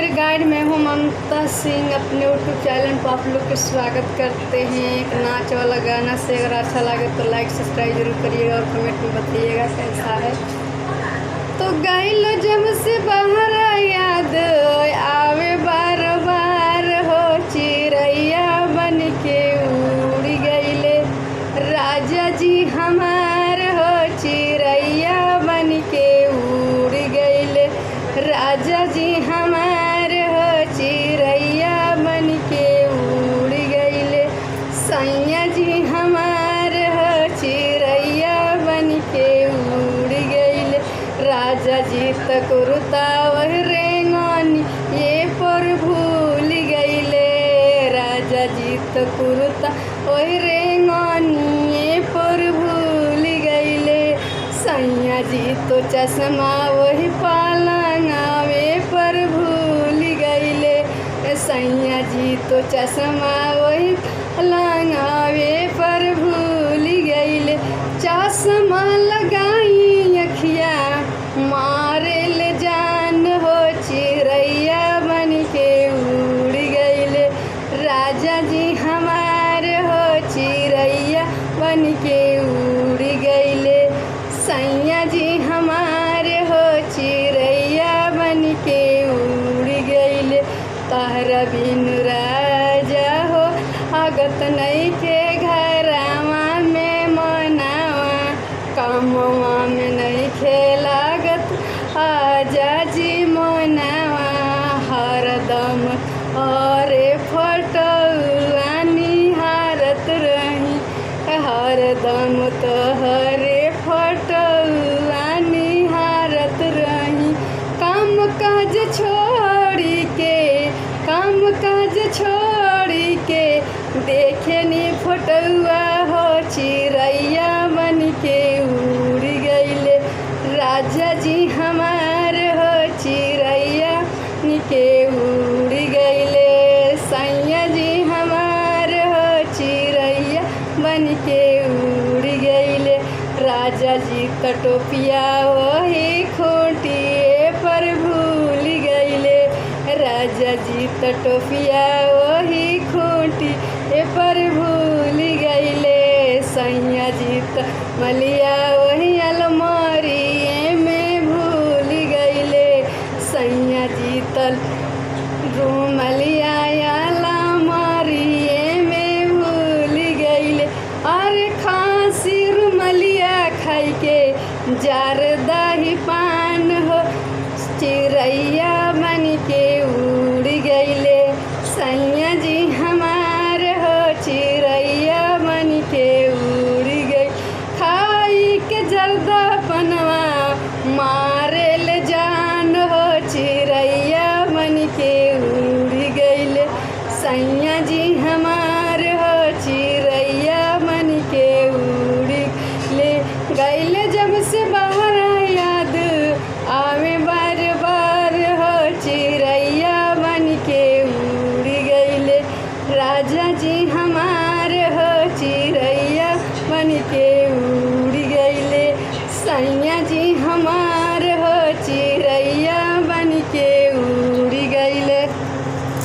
टूर guide में हूँ ममता सिंह। अपने यूट्यूब चैनल पर आप लोग के स्वागत करते हैं। एक नाच वाला गाना से अगर अच्छा लगे तो लाइक सब्सक्राइब जरूर करिएगा और कमेंट में बताइएगा कैसा है। तो गइलो जब से बाहर याद आवे बार बार हो, चिड़ैया बन के उड़ गइले राजा जी हमार हो, चिड़ैया बन के उड़ गइले राजा जी हमार हो, चिड़ैया बन के उड़ गइले सैया जी हमार हो, चिड़ैया बन के उड़ गइले राजा जी तक रुता वह रेंगानी ये पर भूल गइले राजा जी तक रुता वह रेंगानी ये पर भूल गइले सैया जी तो चश्मा वही पालंगावे पर भूल गइले सैया जी तो चश्मा वही पालंगावे पर भूल गइले चश्मा लगाई अखिया मारे ले जान हो, चिड़ैया बन के उड़ गइले राजा जी हमार हो, चिड़ैया बन के उड़ गइले सैया जी हमार हो, चिड़ैया बन के उड़ गइले तहरा बिन राजा हो आगत नहीं के घरवा में मनावा कामवा में नहीं खेलागत आजा जी मनावा हरदम अरे फोटोआ निहारत रही हरदम तोहरे फोटोआ निहारत रही काम काज छोड़ी के देखेनी फोटोआ हो, चिड़ैया बन के उड़ गइले राजा जी हमार हो, चिड़ैया बन के उड़ गइले सैया जी हमार हो, चिड़ैया बन के उड़ गइले राजा जी कटोपिया वही खूंटिए पर भूल गइले राजा जी कटोपिया वही खूंटी पर भूल गइले सैया जी मलिया वही अलमारी में भूल गइले सैया जी तल रूमलिया अलमारी में भूल गइले अरे खांसी रुमलिया खाई के जारदा ही पान हो, चिड़ैया बन के उड़ गइले सैया जी हमार हो, चिड़ैया बन के उड़ गई खाई के जर्दा पनवा मारे ले जान हो, चिड़ैया बन के उड़ गइले सैया जी हमार हो, चिड़ैया बन के उड़ ले गइले